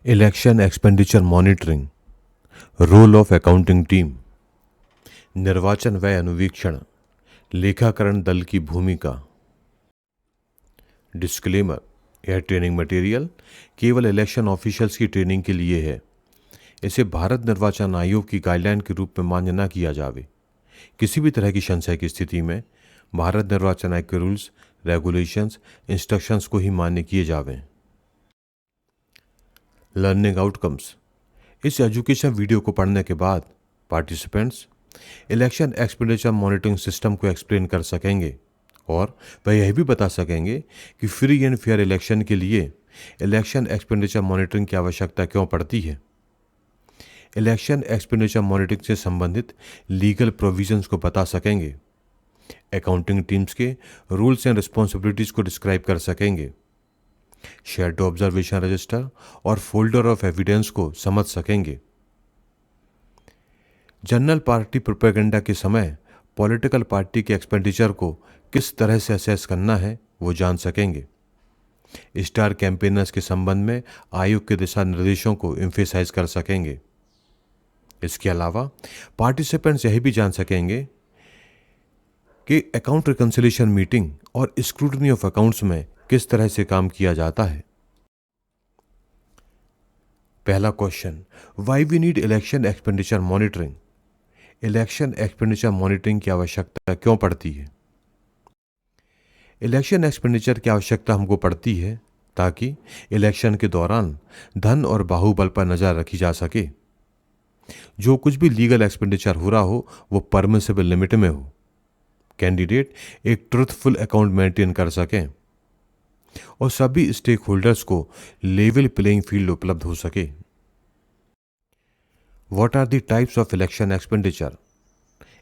Election expenditure monitoring, role of accounting team, निर्वाचन व्यय अनुवीक्षण, लेखाकरण दल की भूमिका। डिस्क्लेमर: यह ट्रेनिंग मटेरियल केवल इलेक्शन ऑफिशियल्स की ट्रेनिंग के लिए है। इसे भारत निर्वाचन आयोग की गाइडलाइन के रूप में मान्य न किया जावे। किसी भी तरह की संशय की स्थिति में भारत निर्वाचन आयोग के रूल्स, रेगुलेशंस, इंस्ट्रक्शंस को ही मान्य किए जावें। लर्निंग आउटकम्स: इस एजुकेशन वीडियो को पढ़ने के बाद participants election expenditure monitoring system को एक्सप्लेन कर सकेंगे और वह यह भी बता सकेंगे कि फ्री एंड फेयर इलेक्शन के लिए इलेक्शन एक्सपेंडिचर मॉनिटरिंग की आवश्यकता क्यों पड़ती है। इलेक्शन एक्सपेंडिचर मॉनिटरिंग से संबंधित लीगल प्रोविजंस को बता सकेंगे। अकाउंटिंग टीम्स के रूल्स एंड रिस्पॉन्सिबिलिटीज को डिस्क्राइब कर सकेंगे। शेयर्ड ऑब्जर्वेशन रजिस्टर और फोल्डर ऑफ एविडेंस को समझ सकेंगे। जनरल पार्टी प्रोपेगेंडा के समय पॉलिटिकल पार्टी के एक्सपेंडिचर को किस तरह से असेस करना है वो जान सकेंगे। स्टार कैंपेनर्स के संबंध में आयोग के दिशा निर्देशों को एम्फेसाइज कर सकेंगे। इसके अलावा पार्टिसिपेंट्स यह भी जान सकेंगे कि अकाउंट रिकंसिलिएशन मीटिंग और स्क्रूटनी ऑफ अकाउंट्स में किस तरह से काम किया जाता है। पहला question, why we need election expenditure monitoring. Election expenditure monitoring की आवश्यकता क्यों पड़ती है। इलेक्शन एक्सपेंडिचर की आवश्यकता हमको पड़ती है ताकि इलेक्शन के दौरान धन और बाहुबल पर नजर रखी जा सके। जो कुछ भी लीगल एक्सपेंडिचर हो रहा हो वो परमिसिबल लिमिट में हो। कैंडिडेट एक ट्रुथफुल अकाउंट मेंटेन कर सकें और सभी स्टेक होल्डर्स को लेवल प्लेइंग फील्ड उपलब्ध हो सके। What are the types of election expenditure.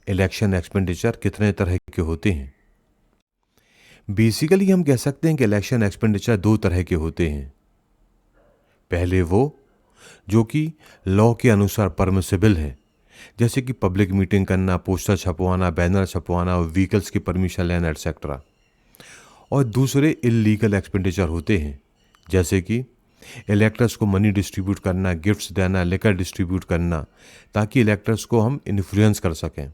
Election expenditure कितने तरह के होते हैं। बेसिकली हम कह सकते हैं कि इलेक्शन एक्सपेंडिचर दो तरह के होते हैं। पहले वो जो कि लॉ के अनुसार परमिसिबल है, जैसे कि पब्लिक मीटिंग करना, पोस्टर छपवाना, बैनर छपवाना, व्हीकल्स की परमिशन लेना एटसेट्रा। और दूसरे इलीगल एक्सपेंडिचर होते हैं, जैसे कि इलेक्टर्स को मनी डिस्ट्रीब्यूट करना, गिफ्ट्स देना, लिकर डिस्ट्रीब्यूट करना, ताकि इलेक्टर्स को हम इन्फ्लुएंस कर सकें।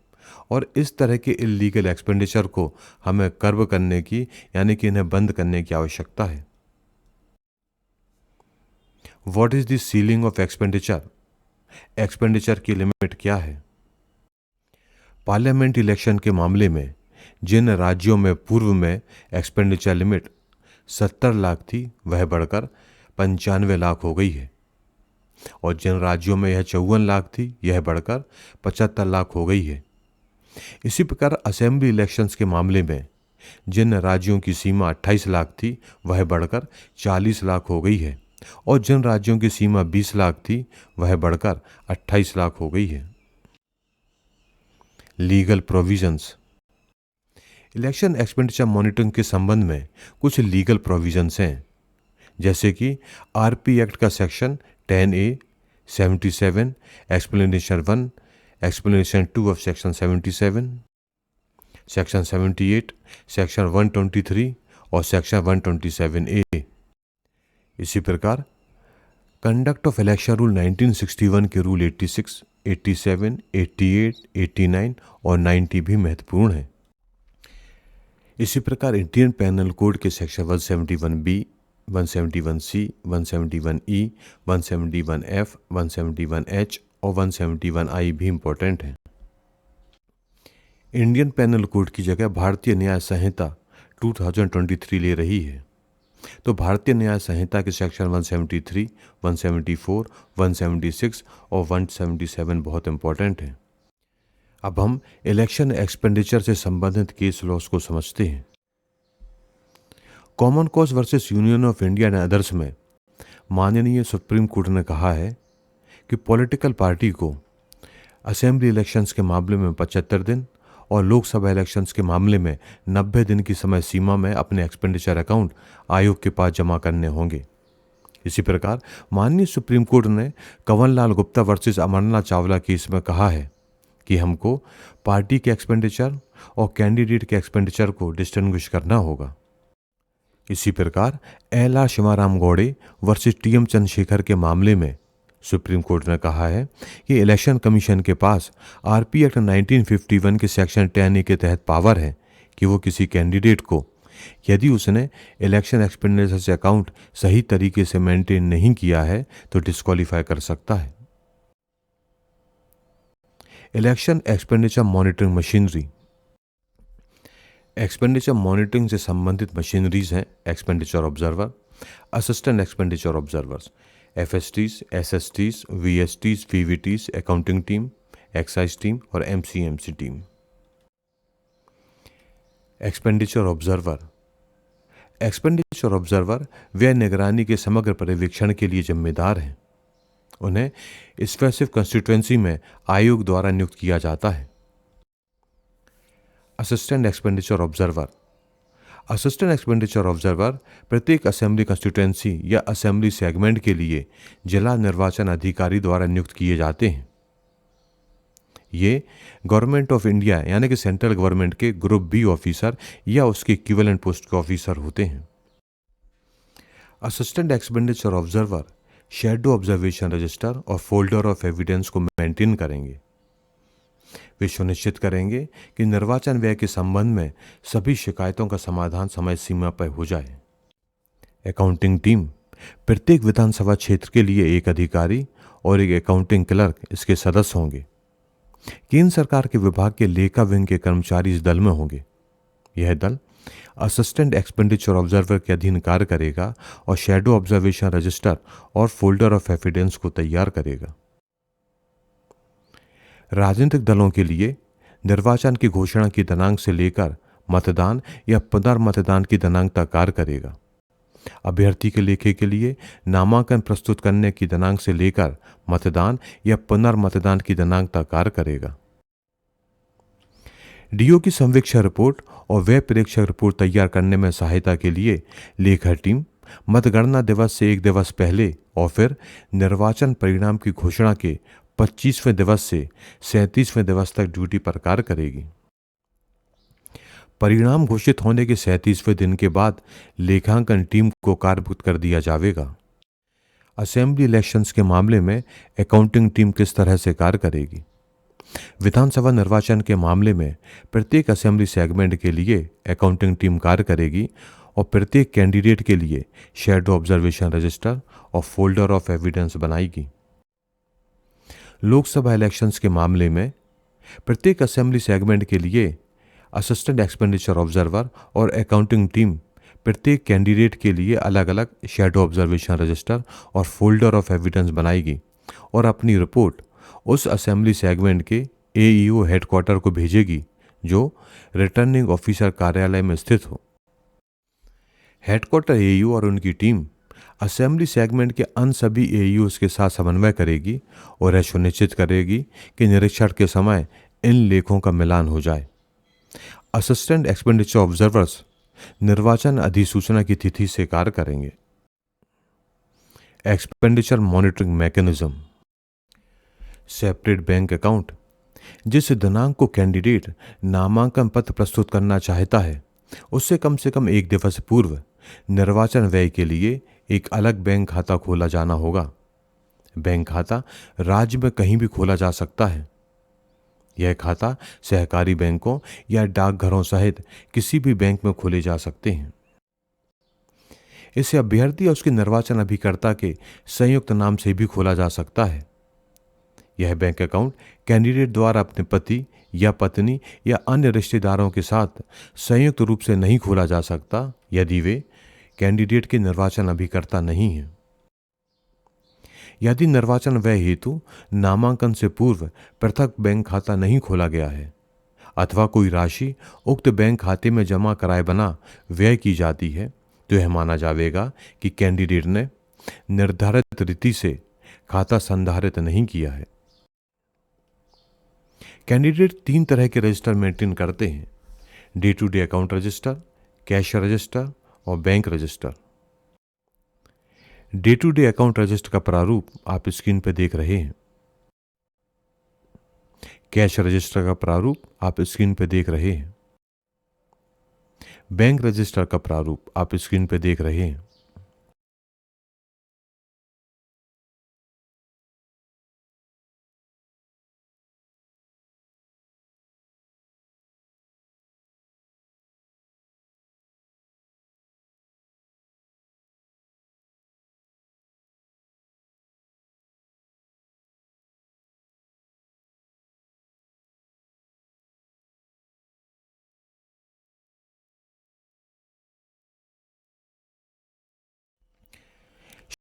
और इस तरह के इलीगल एक्सपेंडिचर को हमें कर्व करने की, यानी कि इन्हें बंद करने की आवश्यकता है। What is the ceiling of expenditure. Expenditure की लिमिट क्या है। पार्लियामेंट इलेक्शन के मामले में जिन राज्यों में पूर्व में एक्सपेंडिचर लिमिट 70 लाख थी वह बढ़कर 95 लाख हो गई है, और जिन राज्यों में यह 54 लाख थी यह बढ़कर 75 लाख हो गई है। इसी प्रकार असेंबली इलेक्शंस के मामले में जिन राज्यों की सीमा 28 लाख थी वह बढ़कर 40 लाख हो गई है, और जिन राज्यों की सीमा 20 लाख थी वह बढ़कर 28 लाख हो गई है। Legal provisions. Election expenditure monitoring के संबंध में कुछ लीगल प्रोविजंस हैं, जैसे कि आरपी एक्ट का section 10A, 77, explanation 1, explanation 2 of section 77, section 78, section 123 और सेक्शन 127A। इसी प्रकार कंडक्ट ऑफ इलेक्शन रूल 1961 के रूल 86, 87, 88, 89 और 90 भी महत्वपूर्ण है। इसी प्रकार इंडियन पैनल कोड के section 171B, 171C, 171E, 171F, 171H और 171I भी इम्पोर्टेंट हैं। इंडियन पैनल कोड की जगह भारतीय न्याय संहिता 2023 ले रही है, तो भारतीय न्याय संहिता के सेक्शन 173, 174, 176 और 177 बहुत इंपॉर्टेंट हैं। अब हम इलेक्शन एक्सपेंडिचर से संबंधित केस लॉस को समझते हैं। Common cause versus union of India and others में माननीय सुप्रीम कोर्ट ने कहा है कि पॉलिटिकल पार्टी को असेंबली इलेक्शंस के मामले में 75 दिन और लोकसभा इलेक्शंस के मामले में 90 दिन की समय सीमा में अपने एक्सपेंडिचर अकाउंट आयोग के पास जमा करने होंगे। इसी प्रकार माननीय सुप्रीम कोर्ट ने कंवरलाल गुप्ता वर्सेस अमरनाथ चावला केस में कहा है कि हमको पार्टी के एक्सपेंडिचर और कैंडिडेट के एक्सपेंडिचर को डिस्टिंग्विश करना होगा। इसी प्रकार LR Shivaram Gowde versus TM Chandrashekar के मामले में सुप्रीम कोर्ट ने कहा है कि इलेक्शन कमीशन के पास RP एक्ट 1951 के सेक्शन 10A के तहत पावर है कि वो किसी कैंडिडेट को यदि उसने इलेक्शन एक्सपेंडिचर्स अकाउंट सही तरीके से मेंटेन नहीं किया है तो डिस्क्वालीफाई कर सकता है। Election expenditure monitoring machinery. Expenditure monitoring से संबंधित मशीनरीज हैं expenditure observer, assistant expenditure observers, FSTs, SSTs, VSTs, VVTs, accounting team, excise team और MCMC team. Expenditure observer. Expenditure observer व्यय निगरानी के समग्र पर्यवेक्षण के लिए जिम्मेदार हैं। उन्हें स्पेसिफिक कंस्टिट्यूएंसी में आयोग द्वारा नियुक्त किया जाता है। Assistant expenditure observer. Assistant expenditure observer प्रत्येक असेंबली कंस्टिट्यूएंसी या असेंबली सेगमेंट के लिए जिला निर्वाचन अधिकारी द्वारा नियुक्त किए जाते हैं। ये गवर्नमेंट ऑफ इंडिया यानी कि सेंट्रल गवर्नमेंट के ग्रुप बी ऑफिसर या उसके इक्विवेलेंट पोस्ट के ऑफिसर होते हैं। Assistant expenditure observer shadow observation register और फोल्डर ऑफ एविडेंस को मेंटेन करेंगे। वे सुनिश्चित करेंगे कि निर्वाचन व्यय के संबंध में सभी शिकायतों का समाधान समय सीमा पर हो जाए। अकाउंटिंग टीम प्रत्येक विधानसभा क्षेत्र के लिए एक अधिकारी और एक अकाउंटिंग क्लर्क इसके सदस्य होंगे। केंद्र सरकार के विभाग के लेखा विंग के कर्मचारी इस दल में होंगे। यह दल असिस्टेंट एक्सपेंडिचर ऑब्जर्वर के अधीन कार्य करेगा और शैडो ऑब्जर्वेशन रजिस्टर और फोल्डर ऑफ एविडेंस को तैयार करेगा। राजनीतिक दलों के लिए निर्वाचन की घोषणा की दिनांक से लेकर मतदान या पुनर्मतदान की दिनांक तक कार्य करेगा। अभ्यर्थी के लेखे के लिए नामांकन प्रस्तुत करने की दिनांक से लेकर मतदान या पुनर्मतदान की दिनांक तक कार्य करेगा। डीओ की संवीक्षा रिपोर्ट और व्यय प्रेक्षक रिपोर्ट तैयार करने में सहायता के लिए लेखा टीम मतगणना दिवस से एक दिवस पहले और फिर निर्वाचन परिणाम की घोषणा के 25वें दिवस से 37वें दिवस तक ड्यूटी पर कार्य करेगी। परिणाम घोषित होने के 37वें दिन के बाद लेखांकन टीम को कार्यभुक्त कर दिया जाएगा। असेंबली इलेक्शंस के मामले में अकाउंटिंग टीम किस तरह से कार्य करेगी? विधानसभा निर्वाचन के मामले में प्रत्येक असेंबली सेगमेंट के लिए अकाउंटिंग टीम कार्य करेगी और प्रत्येक कैंडिडेट के लिए शैडो ऑब्जर्वेशन रजिस्टर और फोल्डर ऑफ एविडेंस बनाएगी। लोकसभा इलेक्शंस के मामले में प्रत्येक असेंबली सेगमेंट के लिए असिस्टेंट एक्सपेंडिचर ऑब्जर्वर और अकाउंटिंग टीम प्रत्येक कैंडिडेट के लिए अलग अलग शैडो ऑब्जर्वेशन रजिस्टर और फोल्डर ऑफ एविडेंस बनाएगी और अपनी रिपोर्ट उस असेंबली सेगमेंट के AEO हेडक्वार्टर को भेजेगी जो रिटर्निंग ऑफिसर कार्यालय में स्थित हो। हेडक्वार्टर AEO और उनकी टीम असेंबली सेगमेंट के अन्य सभी AEOs के साथ समन्वय करेगी और यह सुनिश्चित करेगी कि निरीक्षण के समय इन लेखों का मिलान हो जाए। असिस्टेंट एक्सपेंडिचर ऑब्जर्वर्स निर्वाचन अधिसूचना की तिथि से कार्य करेंगे। Expenditure monitoring mechanism. Separate bank account. जिस दिनांक को कैंडिडेट नामांकन पत्र प्रस्तुत करना चाहता है उससे कम से कम एक दिवस पूर्व निर्वाचन व्यय के लिए एक अलग बैंक खाता खोला जाना होगा। बैंक खाता राज्य में कहीं भी खोला जा सकता है। यह खाता सहकारी बैंकों या डाकघरों सहित किसी भी बैंक में खोले जा सकते हैं। इसे अभ्यर्थी या उसके निर्वाचन अभिकर्ता के संयुक्त नाम से भी खोला जा सकता है। यह बैंक अकाउंट कैंडिडेट द्वारा अपने पति या पत्नी या अन्य रिश्तेदारों के साथ संयुक्त रूप से नहीं खोला जा सकता यदि वे कैंडिडेट के निर्वाचन अभिकर्ता नहीं हैं। यदि निर्वाचन व्यय हेतु नामांकन से पूर्व पृथक बैंक खाता नहीं खोला गया है अथवा कोई राशि उक्त बैंक खाते में जमा कराए बिना व्यय की जाती है तो यह माना जाएगा कि कैंडिडेट ने निर्धारित रीति से खाता संधारित नहीं किया है। कैंडिडेट 3 तरह के रजिस्टर मेंटेन करते हैं: day to day account register, cash register और bank register. Day to day account register का प्रारूप आप स्क्रीन पर देख रहे हैं। कैश रजिस्टर का प्रारूप आप स्क्रीन पर देख रहे हैं। बैंक रजिस्टर का प्रारूप आप स्क्रीन पर देख रहे हैं।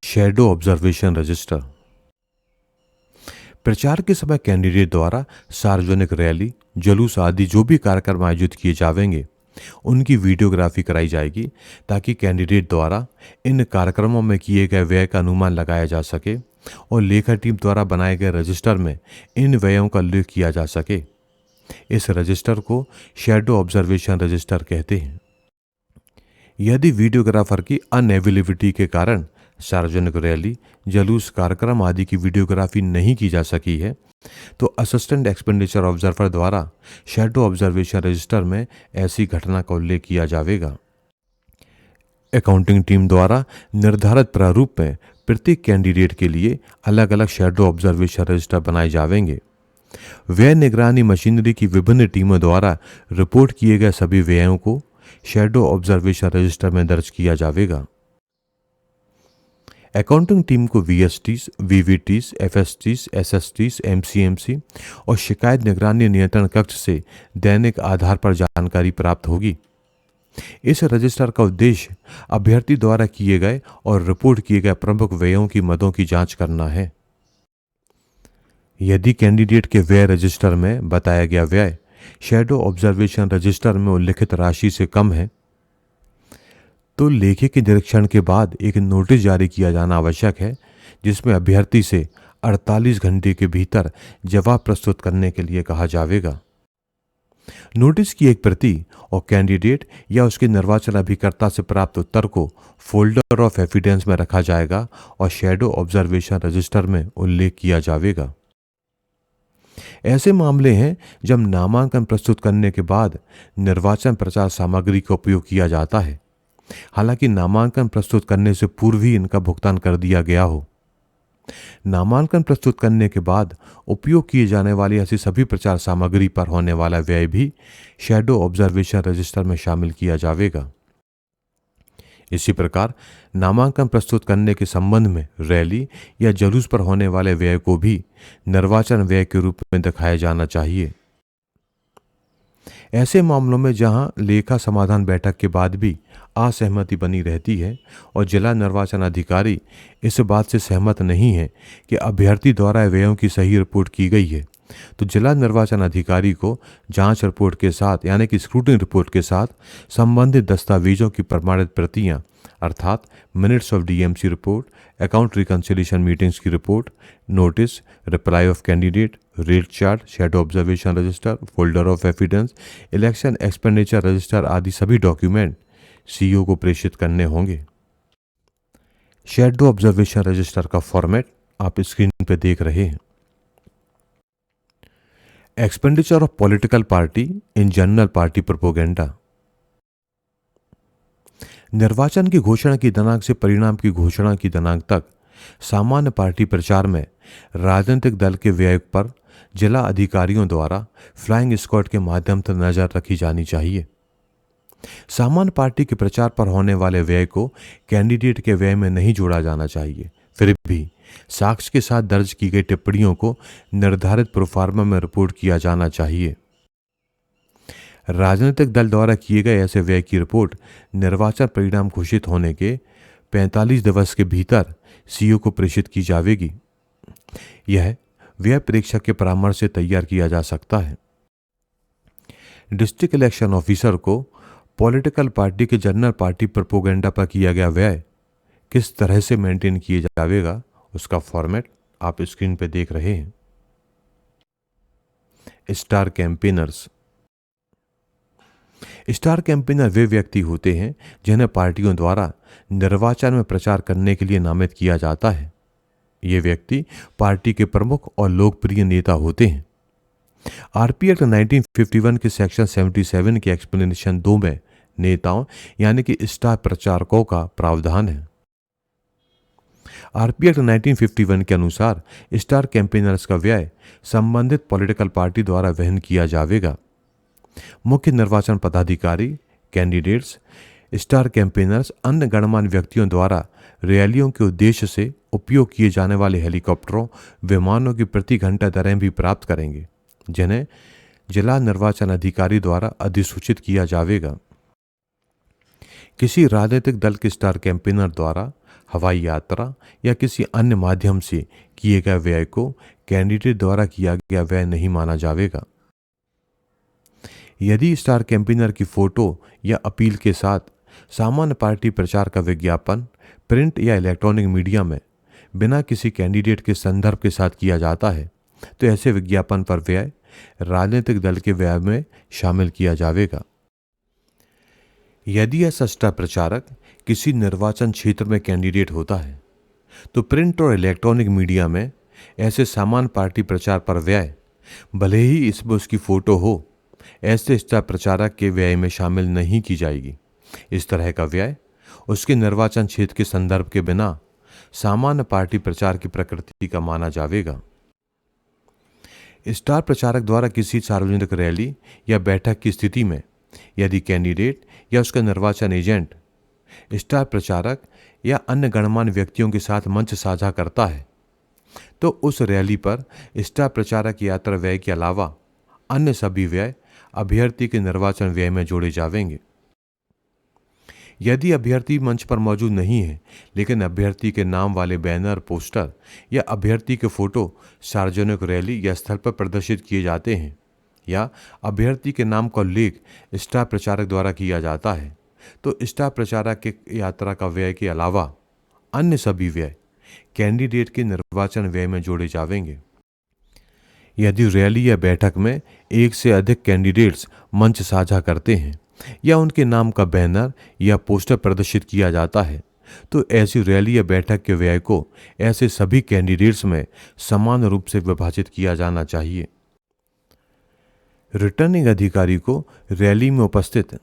Shadow observation register. प्रचार के समय कैंडिडेट द्वारा सार्वजनिक रैली, जुलूस आदि जो भी कार्यक्रम आयोजित किए जाएंगे उनकी वीडियोग्राफी कराई जाएगी, ताकि कैंडिडेट द्वारा इन कार्यक्रमों में किए गए व्यय का अनुमान लगाया जा सके और लेखा टीम द्वारा बनाए गए रजिस्टर में इन व्ययों का उल्लेख किया जा सके। इस रजिस्टर को शैडो ऑब्जर्वेशन रजिस्टर कहते हैं। यदि वीडियोग्राफर की अनअवेलेबिलिटी के कारण सार्वजनिक रैली, जुलूस, कार्यक्रम आदि की वीडियोग्राफी नहीं की जा सकी है, तो असिस्टेंट एक्सपेंडिचर ऑब्जर्वर द्वारा शैडो ऑब्जर्वेशन रजिस्टर में ऐसी घटना का उल्लेख किया जाएगा। अकाउंटिंग टीम द्वारा निर्धारित प्रारूप में प्रत्येक कैंडिडेट के लिए अलग अलग शैडो ऑब्जर्वेशन रजिस्टर बनाए जाएंगे। व्यय निगरानी मशीनरी की विभिन्न टीमों द्वारा रिपोर्ट किए गए सभी व्ययों को शैडो ऑब्जर्वेशन रजिस्टर में दर्ज किया जाएगा। अकाउंटिंग टीम को वीएसटीज, वीवीटीज, एफएसटीज, एसएसटीज, एमसीएमसी और शिकायत निगरानी नियंत्रण कक्ष से दैनिक आधार पर जानकारी प्राप्त होगी। इस रजिस्टर का उद्देश्य अभ्यर्थी द्वारा किए गए और रिपोर्ट किए गए प्रमुख व्ययों की मदों की जांच करना है। यदि कैंडिडेट के व्यय रजिस्टर में बताया गया व्यय शैडो ऑब्जर्वेशन रजिस्टर में उल्लिखित राशि से कम है, तो लेखे के निरीक्षण के बाद एक नोटिस जारी किया जाना आवश्यक है, जिसमें अभ्यर्थी से 48 घंटे के भीतर जवाब प्रस्तुत करने के लिए कहा जाएगा। नोटिस की एक प्रति और कैंडिडेट या उसके निर्वाचन अभिकर्ता से प्राप्त उत्तर को फोल्डर ऑफ एविडेंस में रखा जाएगा और शैडो ऑब्जर्वेशन रजिस्टर में उल्लेख किया जाएगा। ऐसे मामले हैं जब नामांकन प्रस्तुत करने के बाद निर्वाचन प्रचार सामग्री का उपयोग किया जाता है, हालांकि नामांकन प्रस्तुत करने से पूर्व ही इनका भुगतान कर दिया गया हो। नामांकन प्रस्तुत करने के बाद उपयोग किए जाने वाली ऐसी सभी प्रचार सामग्री पर होने वाला व्यय भी शैडो ऑब्जर्वेशन रजिस्टर में शामिल किया जाएगा। इसी प्रकार नामांकन प्रस्तुत करने के संबंध में रैली या जुलूस पर होने वाले व्यय को भी निर्वाचन व्यय के रूप में दिखाया जाना चाहिए। ऐसे मामलों में जहां लेखा समाधान बैठक के बाद भी असहमति बनी रहती है और जिला निर्वाचन अधिकारी इस बात से सहमत नहीं है कि अभ्यर्थी द्वारा व्ययों की सही रिपोर्ट की गई है, तो जिला निर्वाचन अधिकारी को जांच रिपोर्ट के साथ यानी कि स्क्रूटनी रिपोर्ट के साथ संबंधित दस्तावेजों की प्रमाणित प्रतियां अर्थात minutes of DMC report, account reconciliation meetings की report, notice, reply of candidate, rate chart, shadow observation register, folder of evidence, election expenditure register आदि सभी डॉक्यूमेंट सीईओ को प्रेषित करने होंगे। शैडो ऑब्जर्वेशन रजिस्टर का फॉर्मेट आप स्क्रीन पर देख रहे हैं। Expenditure of political party in general party propaganda. निर्वाचन की घोषणा की दिनांक से परिणाम की घोषणा की दिनांक तक सामान्य पार्टी प्रचार में राजनीतिक दल के व्यय पर जिला अधिकारियों द्वारा फ्लाइंग स्क्वाड के माध्यम से नजर रखी जानी चाहिए। सामान्य पार्टी के प्रचार पर होने वाले व्यय को कैंडिडेट के व्यय में नहीं जोड़ा जाना चाहिए। फिर भी साक्ष्य के साथ दर्ज की गई टिप्पणियों को निर्धारित प्रोफार्मा में रिपोर्ट किया जाना चाहिए। राजनीतिक दल द्वारा किए गए ऐसे व्यय की रिपोर्ट निर्वाचन परिणाम घोषित होने के 45 दिवस के भीतर सीईओ को प्रेषित की जाएगी। यह व्यय प्रेक्षक के परामर्श से तैयार किया जा सकता है। डिस्ट्रिक्ट इलेक्शन ऑफिसर को पॉलिटिकल पार्टी के जनरल पार्टी प्रोपोगेंडा पर किया गया व्यय किस तरह से मेंटेन किया जाएगा, उसका फॉर्मेट आप स्क्रीन पर देख रहे हैं। Star campaigners. स्टार कैंपेनर वे व्यक्ति होते हैं जिन्हें पार्टियों द्वारा निर्वाचन में प्रचार करने के लिए नामित किया जाता है। ये व्यक्ति पार्टी के प्रमुख और लोकप्रिय नेता होते हैं। आरपी एक्ट 1951 के सेक्शन 77 के एक्सप्लेनेशन 2 में नेताओं यानी कि स्टार प्रचारकों का प्रावधान है। आरपी एक्ट 1951 के अनुसार स्टार कैंपेनर्स का व्यय संबंधित पॉलिटिकल पार्टी द्वारा वहन किया जाएगा। मुख्य निर्वाचन पदाधिकारी, कैंडिडेट्स, स्टार कैंपेनर्स अन्य गणमान्य व्यक्तियों द्वारा रैलियों के उद्देश्य से उपयोग किए जाने वाले हेलीकॉप्टरों, विमानों की प्रति घंटा दरें भी प्राप्त करेंगे, जिन्हें जिला निर्वाचन अधिकारी द्वारा अधिसूचित किया जाएगा। किसी राजनीतिक दल के स्टार कैंपेनर द्वारा हवाई यात्रा या किसी अन्य माध्यम से किए गए व्यय को कैंडिडेट द्वारा किया गया व्यय नहीं माना जाएगा। यदि स्टार कैंपेनर की फोटो या अपील के साथ सामान्य पार्टी प्रचार का विज्ञापन प्रिंट या इलेक्ट्रॉनिक मीडिया में बिना किसी कैंडिडेट के संदर्भ के साथ किया जाता है, तो ऐसे विज्ञापन पर व्यय राजनीतिक दल के व्यय में शामिल किया जाएगा। यदि ऐसा स्टार प्रचारक किसी निर्वाचन क्षेत्र में कैंडिडेट होता है, तो प्रिंट और इलेक्ट्रॉनिक मीडिया में ऐसे सामान्य पार्टी प्रचार पर व्यय, भले ही इसमें उसकी फोटो हो, ऐसे स्टार प्रचारक के व्यय में शामिल नहीं की जाएगी। इस तरह का व्यय उसके निर्वाचन क्षेत्र के संदर्भ के बिना सामान्य पार्टी प्रचार की प्रकृति का माना जाएगा। स्टार प्रचारक द्वारा किसी सार्वजनिक रैली या बैठक की स्थिति में यदि कैंडिडेट या उसका निर्वाचन एजेंट स्टार प्रचारक या अन्य गणमान्य व्यक्तियों के साथ मंच साझा करता है, तो उस रैली पर स्टार प्रचारक यात्रा व्यय के अलावा अन्य सभी व्यय अभ्यर्थी के निर्वाचन व्यय में जोड़े जाएंगे। यदि अभ्यर्थी मंच पर मौजूद नहीं है, लेकिन अभ्यर्थी के नाम वाले बैनर, पोस्टर या अभ्यर्थी के फोटो सार्वजनिक रैली या स्थल पर प्रदर्शित किए जाते हैं, या अभ्यर्थी के नाम का उल्लेख स्टार प्रचारक द्वारा किया जाता है, तो स्टार प्रचारक के यात्रा का व्यय के अलावा अन्य सभी व्यय कैंडिडेट के निर्वाचन व्यय में जोड़े जाएंगे। यदि रैली या बैठक में एक से अधिक कैंडिडेट्स मंच साझा करते हैं या उनके नाम का बैनर या पोस्टर प्रदर्शित किया जाता है, तो ऐसी रैली या बैठक के व्यय को ऐसे सभी कैंडिडेट्स में समान रूप से विभाजित किया जाना चाहिए। रिटर्निंग अधिकारी को रैली में उपस्थित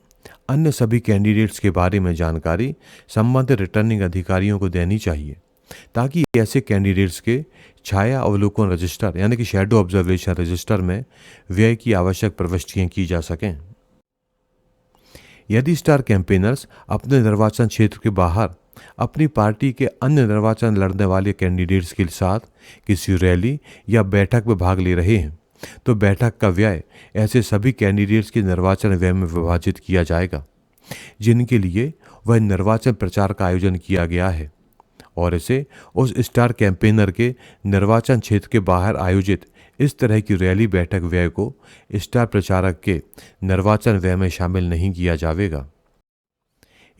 अन्य सभी कैंडिडेट्स के बारे में जानकारी संबंधित रिटर्निंग अधिकारियों को देनी चाहिए, ताकि ऐसे कैंडिडेट्स के छाया अवलोकन रजिस्टर यानी कि शैडो ऑब्जर्वेशन रजिस्टर में व्यय की आवश्यक प्रविष्टियां की जा सकें। यदि स्टार कैंपेनर्स अपने निर्वाचन क्षेत्र के बाहर अपनी पार्टी के अन्य निर्वाचन लड़ने वाले कैंडिडेट्स के साथ किसी रैली या बैठक में भाग ले रहे हैं, तो बैठक का व्यय ऐसे सभी कैंडिडेट्स के निर्वाचन व्यय में विभाजित किया जाएगा जिनके लिए वह निर्वाचन प्रचार का आयोजन किया गया है, और इसे उस स्टार कैंपेनर के निर्वाचन क्षेत्र के बाहर आयोजित इस तरह की रैली बैठक व्यय को स्टार प्रचारक के निर्वाचन व्यय में शामिल नहीं किया जाएगा।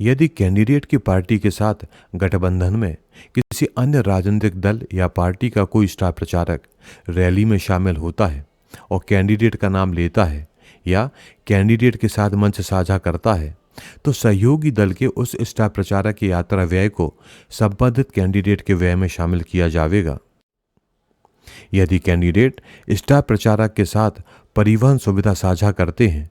यदि कैंडिडेट की पार्टी के साथ गठबंधन में किसी अन्य राजनीतिक दल या पार्टी का कोई स्टार प्रचारक रैली में शामिल होता है और कैंडिडेट का नाम लेता है या कैंडिडेट के साथ मंच साझा करता है, तो सहयोगी दल के उस स्टार प्रचारक की यात्रा व्यय को संबंधित कैंडिडेट के व्यय में शामिल किया जाएगा। यदि कैंडिडेट स्टार प्रचारक के साथ परिवहन सुविधा साझा करते हैं,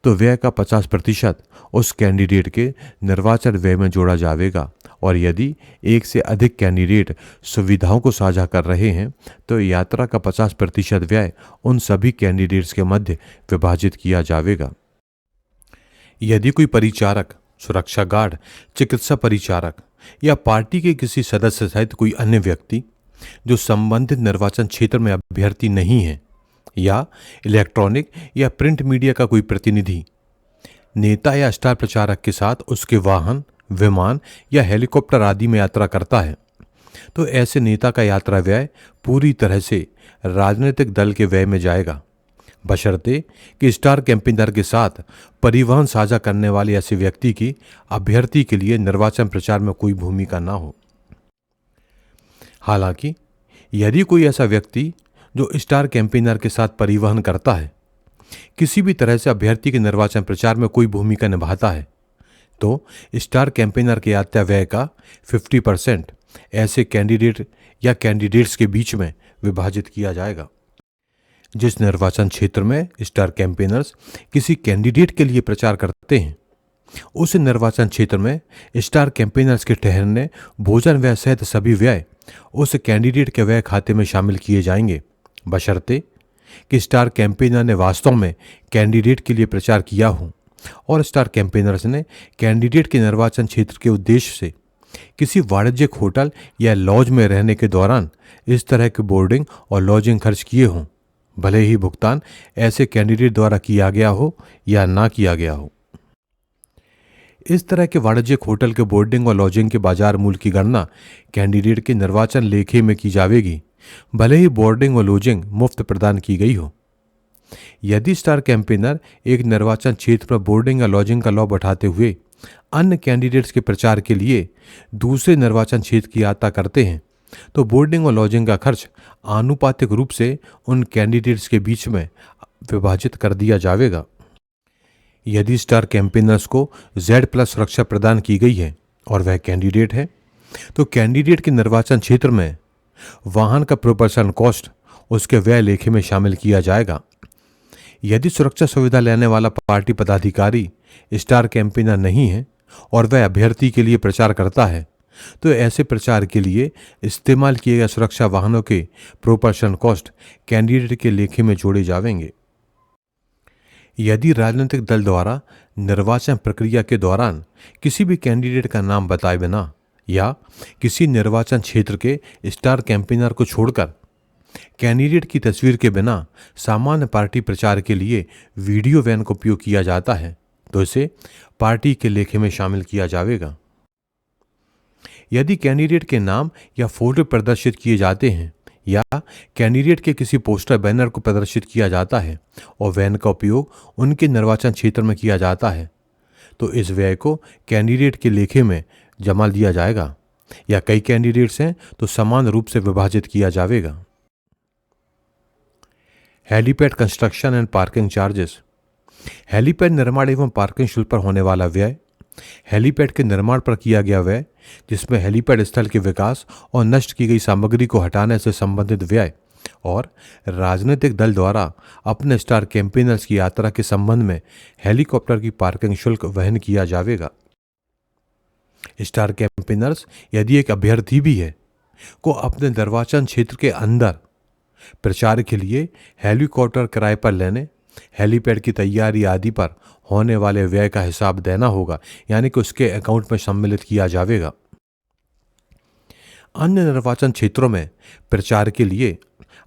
तो व्यय का 50% उस कैंडिडेट के निर्वाचन व्यय में जोड़ा जाएगा, और यदि एक से अधिक कैंडिडेट सुविधाओं को साझा कर रहे हैं, तो यात्रा का 50% व्यय उन सभी कैंडिडेट्स के मध्य विभाजित किया जाएगा। यदि कोई परिचारक, सुरक्षा गार्ड, चिकित्सा परिचारक या पार्टी के किसी सदस्य सहित कोई अन्य व्यक्ति जो संबंधित निर्वाचन क्षेत्र में अभ्यर्थी नहीं है, या इलेक्ट्रॉनिक या प्रिंट मीडिया का कोई प्रतिनिधि नेता या स्टार प्रचारक के साथ उसके वाहन, विमान या हेलीकॉप्टर आदि में यात्रा करता है, तो ऐसे नेता का यात्रा व्यय पूरी तरह से राजनीतिक दल के व्यय में जाएगा, बशर्ते कि स्टार कैंपेनर के साथ परिवहन साझा करने वाले ऐसे व्यक्ति की अभ्यर्थी के लिए निर्वाचन प्रचार में कोई भूमिका ना हो। हालांकि यदि कोई ऐसा व्यक्ति जो स्टार कैंपेनर के साथ परिवहन करता है किसी भी तरह से अभ्यर्थी के निर्वाचन प्रचार में कोई भूमिका निभाता है, तो स्टार कैंपेनर के यात्रा व्यय का 50% ऐसे कैंडिडेट या कैंडिडेट्स के बीच में विभाजित किया जाएगा। जिस निर्वाचन क्षेत्र में स्टार कैंपेनर्स किसी कैंडिडेट के लिए प्रचार करते हैं, उस निर्वाचन क्षेत्र में स्टार कैंपेनर्स के ठहरने, भोजन व्यय सहित सभी व्यय उस कैंडिडेट के व्यय खाते में शामिल किए जाएंगे, बशर्ते कि स्टार कैंपेनर ने वास्तव में कैंडिडेट के लिए प्रचार किया हो और स्टार कैंपेनर्स ने कैंडिडेट के निर्वाचन क्षेत्र के उद्देश्य से किसी वाणिज्यिक होटल या लॉज में रहने के दौरान इस तरह के बोर्डिंग और लॉजिंग खर्च किए हों, भले ही भुगतान ऐसे कैंडिडेट द्वारा किया गया हो या ना किया गया हो। इस तरह के वाणिज्यिक होटल के बोर्डिंग और लॉजिंग के बाजार मूल्य की गणना कैंडिडेट के निर्वाचन लेखे में की जाएगी, भले ही बोर्डिंग और लॉजिंग मुफ्त प्रदान की गई हो। यदि स्टार कैंपेनर एक निर्वाचन क्षेत्र पर बोर्डिंग या लॉजिंग का लाभ उठाते हुए अन्य कैंडिडेट्स के प्रचार के लिए दूसरे निर्वाचन क्षेत्र की यात्रा करते हैं, तो बोर्डिंग और लॉजिंग का खर्च आनुपातिक रूप से उन कैंडिडेट्स के बीच में विभाजित कर दिया जाएगा। यदि स्टार कैंपेनर्स को Z+ सुरक्षा प्रदान की गई है और वह कैंडिडेट है, तो कैंडिडेट के निर्वाचन क्षेत्र में वाहन का प्रोपल्शन कॉस्ट उसके व्यय लेखे में शामिल किया जाएगा। यदि सुरक्षा सुविधा लेने वाला पार्टी पदाधिकारी स्टार कैंपेनर नहीं है और वह अभ्यर्थी के लिए प्रचार करता है, तो ऐसे प्रचार के लिए इस्तेमाल किए गए सुरक्षा वाहनों के प्रोपल्शन कॉस्ट कैंडिडेट के लेखे में जोड़े जाएंगे। यदि राजनीतिक दल द्वारा निर्वाचन प्रक्रिया के दौरान किसी भी कैंडिडेट का नाम बताए बिना या किसी निर्वाचन क्षेत्र के स्टार कैंपेनर को छोड़कर कैंडिडेट की तस्वीर के बिना सामान्य पार्टी प्रचार के लिए वीडियो वैन का उपयोग किया जाता है, तो इसे पार्टी के लेखे में शामिल किया जाएगा। यदि कैंडिडेट के नाम या फोटो प्रदर्शित किए जाते हैं या कैंडिडेट के किसी पोस्टर बैनर को प्रदर्शित किया जाता है और वैन का उपयोग उनके निर्वाचन क्षेत्र में किया जाता है, तो इस व्यय को कैंडिडेट के लेखे में जमा दिया जाएगा, या कई कैंडिडेट्स हैं तो समान रूप से विभाजित किया जाएगा। Helipad construction and parking charges. Helipad निर्माण एवं पार्किंग शुल्क पर होने वाला व्यय, हेलीपैड के निर्माण पर किया गया व्यय जिसमें हेलीपैड स्थल के विकास और नष्ट की गई सामग्री को हटाने से संबंधित व्यय, और राजनीतिक दल द्वारा अपने स्टार कैंपेनर्स की यात्रा के संबंध में हेलीकॉप्टर की पार्किंग शुल्क वहन किया जाएगा। स्टार कैंपेनर्स यदि एक अभ्यर्थी भी है को अपने निर्वाचन क्षेत्र के अंदर प्रचार के लिए हेलीकॉप्टर किराए पर लेने, हेलीपैड की तैयारी आदि पर होने वाले व्यय का हिसाब देना होगा, यानी कि उसके अकाउंट में सम्मिलित किया जाएगा। अन्य निर्वाचन क्षेत्रों में प्रचार के लिए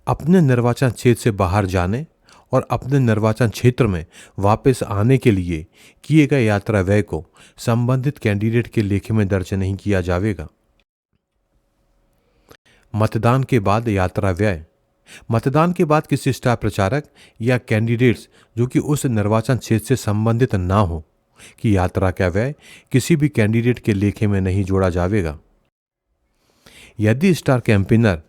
अपने निर्वाचन क्षेत्र से बाहर जाने और अपने निर्वाचन क्षेत्र में वापस आने के लिए किए गए यात्रा व्यय को संबंधित कैंडिडेट के लेखे में दर्ज नहीं किया जाएगा। मतदान के बाद यात्रा व्यय। मतदान के बाद किसी स्टार प्रचारक या कैंडिडेट्स जो कि उस निर्वाचन क्षेत्र से संबंधित ना हो की यात्रा का व्यय किसी भी कैंडिडेट के लेखे में नहीं जोड़ा जाएगा। यदि स्टार कैंपेनर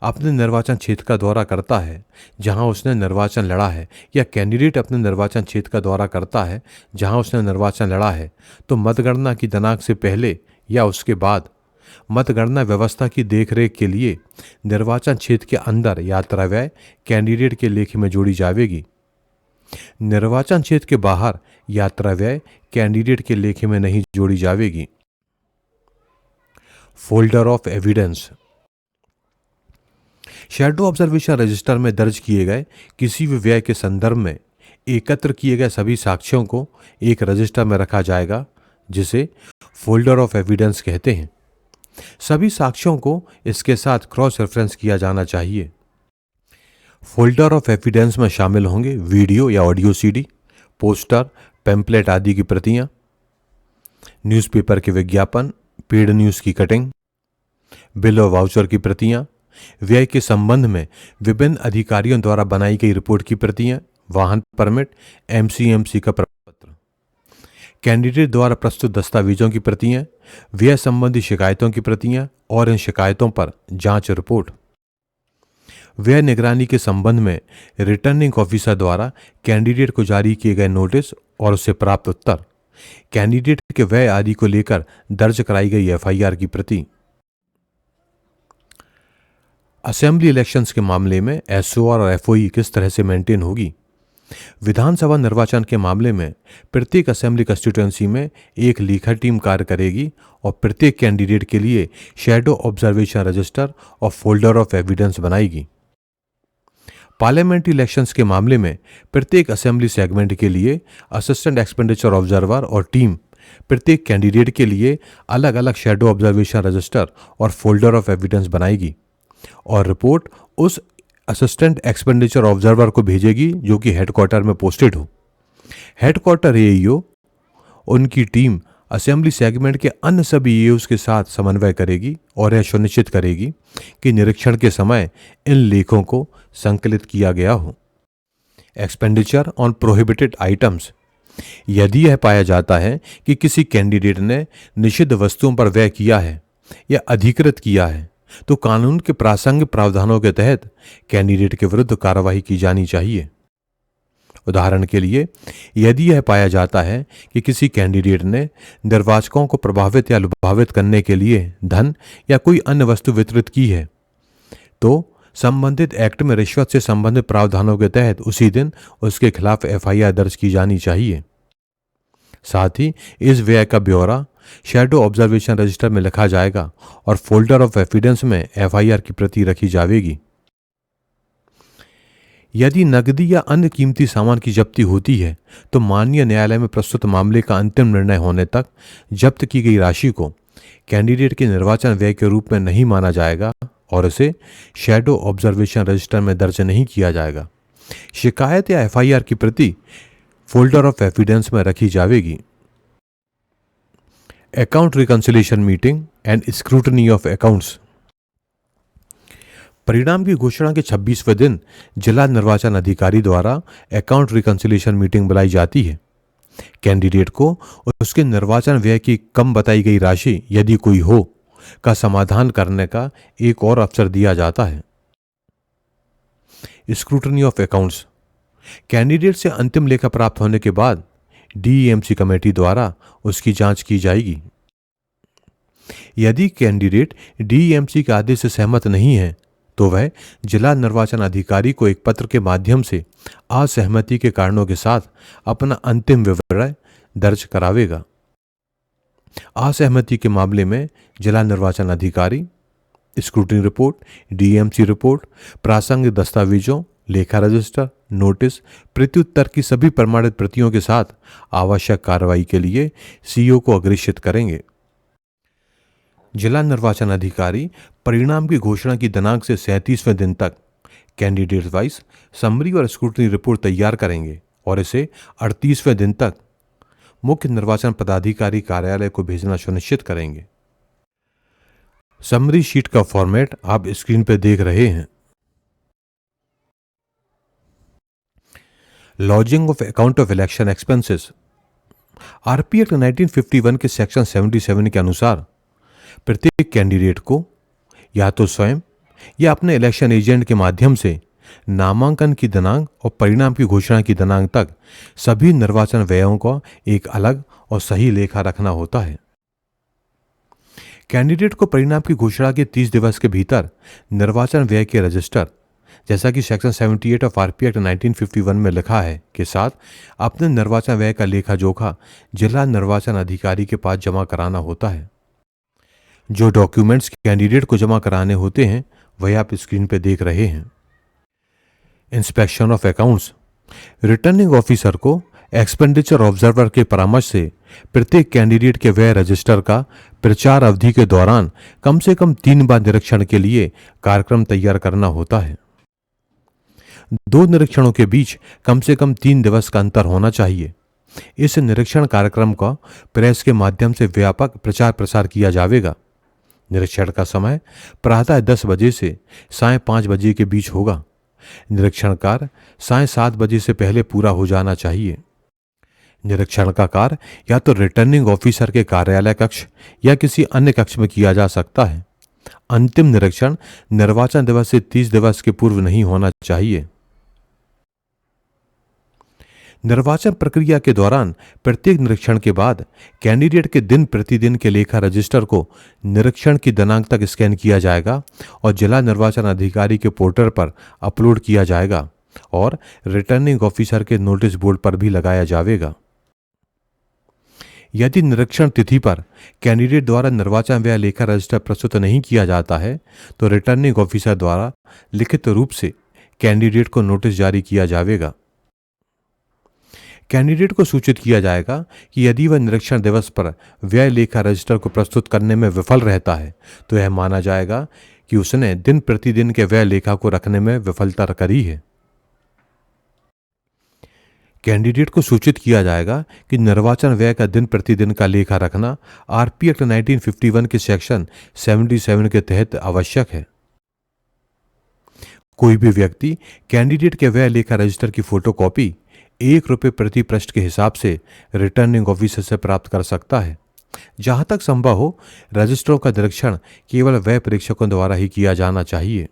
अपने निर्वाचन क्षेत्र का दौरा करता है जहां उसने निर्वाचन लड़ा है, या कैंडिडेट अपने निर्वाचन क्षेत्र का दौरा करता है जहां उसने निर्वाचन लड़ा है, तो मतगणना की दिनांक से पहले या उसके बाद मतगणना व्यवस्था की देखरेख के लिए निर्वाचन क्षेत्र के अंदर यात्रा व्यय कैंडिडेट के लेखे में जोड़ी जाएगी। निर्वाचन क्षेत्र के बाहर यात्रा व्यय कैंडिडेट के लेखे में नहीं जोड़ी जाएगी। Folder of evidence. Shadow observation register में दर्ज किए गए किसी भी व्यय के संदर्भ में एकत्र किए गए सभी साक्ष्यों को एक रजिस्टर में रखा जाएगा, जिसे फोल्डर ऑफ एविडेंस कहते हैं। सभी साक्ष्यों को इसके साथ क्रॉस रेफरेंस किया जाना चाहिए। फोल्डर ऑफ एविडेंस में शामिल होंगे वीडियो या ऑडियो सीडी, पोस्टर, पैम्पलेट आदि की प्रतियां, न्यूज़पेपर के विज्ञापन, पेड न्यूज़ की कटिंग, बिल और वाउचर की प्रतियां, व्यय के संबंध में विभिन्न अधिकारियों द्वारा बनाई गई रिपोर्ट की प्रतियां, वाहन परमिट, MCMC का प्रपत्र, कैंडिडेट द्वारा प्रस्तुत दस्तावेजों की प्रतियां, व्यय संबंधी शिकायतों की प्रतियां और इन शिकायतों पर जांच रिपोर्ट, व्यय निगरानी के संबंध में रिटर्निंग ऑफिसर द्वारा कैंडिडेट को जारी किए गए नोटिस और उससे प्राप्त उत्तर, कैंडिडेट के व्यय आदि को लेकर दर्ज कराई गई FIR की प्रति। असेंबली इलेक्शंस के मामले में SOR और FOE किस तरह से मेंटेन होगी? विधानसभा निर्वाचन के मामले में प्रत्येक असेंबली कंस्टिट्यूएंसी में एक लेखा टीम कार्य करेगी और प्रत्येक कैंडिडेट के लिए शैडो ऑब्जर्वेशन रजिस्टर और फोल्डर ऑफ एविडेंस बनाएगी। पार्लियामेंट्री इलेक्शंस के मामले में प्रत्येक असेंबली सेगमेंट के लिए असिस्टेंट एक्सपेंडिचर ऑब्जर्वर और टीम प्रत्येक कैंडिडेट के लिए अलग अलग शैडो ऑब्जर्वेशन रजिस्टर और फोल्डर ऑफ एविडेंस बनाएगी और रिपोर्ट उस असिस्टेंट एक्सपेंडिचर ऑब्जर्वर को भेजेगी जो कि हेडक्वार्टर में पोस्टेड हो। हेडक्वार्टर एईओ उनकी टीम असेंबली सेगमेंट के अन्य सभी एईओस के साथ समन्वय करेगी और यह सुनिश्चित करेगी कि निरीक्षण के समय इन लेखों को संकलित किया गया हो। Expenditure on prohibited items. यदि यह पाया जाता है कि किसी कैंडिडेट ने निषिद्ध वस्तुओं पर व्यय किया है या अधिकृत किया है तो कानून के प्रासंगिक प्रावधानों के तहत कैंडिडेट के विरुद्ध कार्रवाई की जानी चाहिए। उदाहरण के लिए, यदि यह पाया जाता है कि किसी कैंडिडेट ने निर्वाचकों को प्रभावित या लुभावित करने के लिए धन या कोई अन्य वस्तु वितरित की है तो संबंधित एक्ट में रिश्वत से संबंधित प्रावधानों के तहत उसी दिन उसके खिलाफ एफआईआर दर्ज की जानी चाहिए। साथ ही इस व्यय का ब्यौरा शैडो ऑब्जर्वेशन रजिस्टर में लिखा जाएगा और फोल्डर ऑफ एविडेंस में एफआईआर की प्रति रखी जाएगी। यदि नकदी या अन्य कीमती सामान की जब्ती होती है तो माननीय न्यायालय में प्रस्तुत मामले का अंतिम निर्णय होने तक जब्त की गई राशि को कैंडिडेट के निर्वाचन व्यय के रूप में नहीं माना जाएगा और इसे शैडो ऑब्जर्वेशन रजिस्टर में दर्ज नहीं किया जाएगा। शिकायत या एफआईआर की प्रति फोल्डर ऑफ एविडेंस में रखी जाएगी। Account reconciliation meeting and scrutiny of accounts. परिणाम की घोषणा के 26वें दिन जिला निर्वाचन अधिकारी द्वारा अकाउंट रिकंसिलिएशन मीटिंग बुलाई जाती है। कैंडिडेट को उसके निर्वाचन व्यय की कम बताई गई राशि, यदि कोई हो, का समाधान करने का एक और अवसर दिया जाता है। Scrutiny of accounts. कैंडिडेट से अंतिम लेखा प्राप्त होने के बाद डीईएमसी कमेटी द्वारा उसकी जांच की जाएगी। यदि कैंडिडेट डीईएमसी के आदेश से सहमत नहीं है तो वह जिला निर्वाचन अधिकारी को एक पत्र के माध्यम से असहमति के कारणों के साथ अपना अंतिम विवरण दर्ज करावेगा। असहमति के मामले में जिला निर्वाचन अधिकारी स्क्रूटनी रिपोर्ट, डीएमसी रिपोर्ट, प्रासंगिक दस्तावेजों, लेखा रजिस्टर, नोटिस, प्रत्युत्तर की सभी प्रमाणित प्रतियों के साथ आवश्यक कार्रवाई के लिए सीईओ को अग्रेषित करेंगे। जिला निर्वाचन अधिकारी परिणाम की घोषणा की दिनांक से 37वें दिन तक कैंडिडेट वाइज समरी और स्क्रूटनी रिपोर्ट तैयार करेंगे और इसे 38वें दिन तक मुख्य निर्वाचन पदाधिकारी कार्यालय को भेजना सुनिश्चित करेंगे। समरी शीट का फॉर्मेट आप स्क्रीन पर देख रहे हैं। Lodging of account of election expenses. RP act 1951 के सेक्शन 77 के अनुसार प्रत्येक कैंडिडेट को या तो स्वयं या अपने इलेक्शन एजेंट के माध्यम से नामांकन की दिनांक और परिणाम की घोषणा की दिनांक तक सभी निर्वाचन व्ययों का एक अलग और सही लेखा रखना होता है। कैंडिडेट को परिणाम की घोषणा के 30 दिवस के भीतर निर्वाचन व्यय के रजिस्टर, जैसा कि सेक्शन 78 ऑफ आरपी एक्ट 1951 में लिखा है, के साथ अपने निर्वाचन व्यय का लेखा जोखा जिला निर्वाचन अधिकारी के पास जमा कराना होता है। जो डॉक्यूमेंट्स कैंडिडेट को जमा कराने होते हैं वही आप स्क्रीन पर देख रहे हैं। Inspection of accounts. Returning officer को एक्सपेंडिचर ऑब्जर्वर के परामर्श से प्रत्येक कैंडिडेट के व्यय रजिस्टर का प्रचार अवधि के दौरान कम से कम 3 बार निरीक्षण के लिए कार्यक्रम तैयार करना होता है। 2 निरीक्षणों के बीच कम से कम 3 दिवस का अंतर होना चाहिए। इस निरीक्षण कार्यक्रम का प्रेस के माध्यम से व्यापक प्रचार प्रसार किया जाएगा। निरीक्षण का समय प्रातः 10 बजे से साय 5 बजे के बीच होगा। निरीक्षण कार्य साय 7 बजे से पहले पूरा हो जाना चाहिए। निरीक्षण का कार्य या तो रिटर्निंग ऑफिसर के कार्यालय कक्ष या किसी अन्य कक्ष में किया जा सकता है। अंतिम निरीक्षण निर्वाचन दिवस से 30 दिवस के पूर्व नहीं होना चाहिए। निर्वाचन प्रक्रिया के दौरान प्रत्येक निरीक्षण के बाद कैंडिडेट के दिन प्रतिदिन के लेखा रजिस्टर को निरीक्षण की दिनांक तक स्कैन किया जाएगा और जिला निर्वाचन अधिकारी के पोर्टल पर अपलोड किया जाएगा और रिटर्निंग ऑफिसर के नोटिस बोर्ड पर भी लगाया जाएगा। यदि निरीक्षण तिथि पर कैंडिडेट द्वारा निर्वाचन व्यय लेखा रजिस्टर प्रस्तुत नहीं किया जाता है तो रिटर्निंग ऑफिसर द्वारा लिखित रूप से कैंडिडेट को नोटिस जारी किया जाएगा। कैंडिडेट को सूचित किया जाएगा कि यदि वह निरीक्षण दिवस पर व्यय लेखा रजिस्टर को प्रस्तुत करने में विफल रहता है तो यह माना जाएगा कि उसने दिन प्रतिदिन के व्यय लेखा को रखने में विफलता करी है। कैंडिडेट को सूचित किया जाएगा कि निर्वाचन व्यय का दिन प्रतिदिन का लेखा रखना आरपी एक्ट 1951 के सेक्शन 77 के तहत आवश्यक है। कोई भी व्यक्ति कैंडिडेट के व्यय लेखा रजिस्टर की फोटोकॉपी ₹1 प्रति पृष्ठ के हिसाब से रिटर्निंग ऑफिसर से प्राप्त कर सकता है। जहां तक संभव हो रजिस्टरों का निरीक्षण केवल व्यय परीक्षकों द्वारा ही किया जाना चाहिए।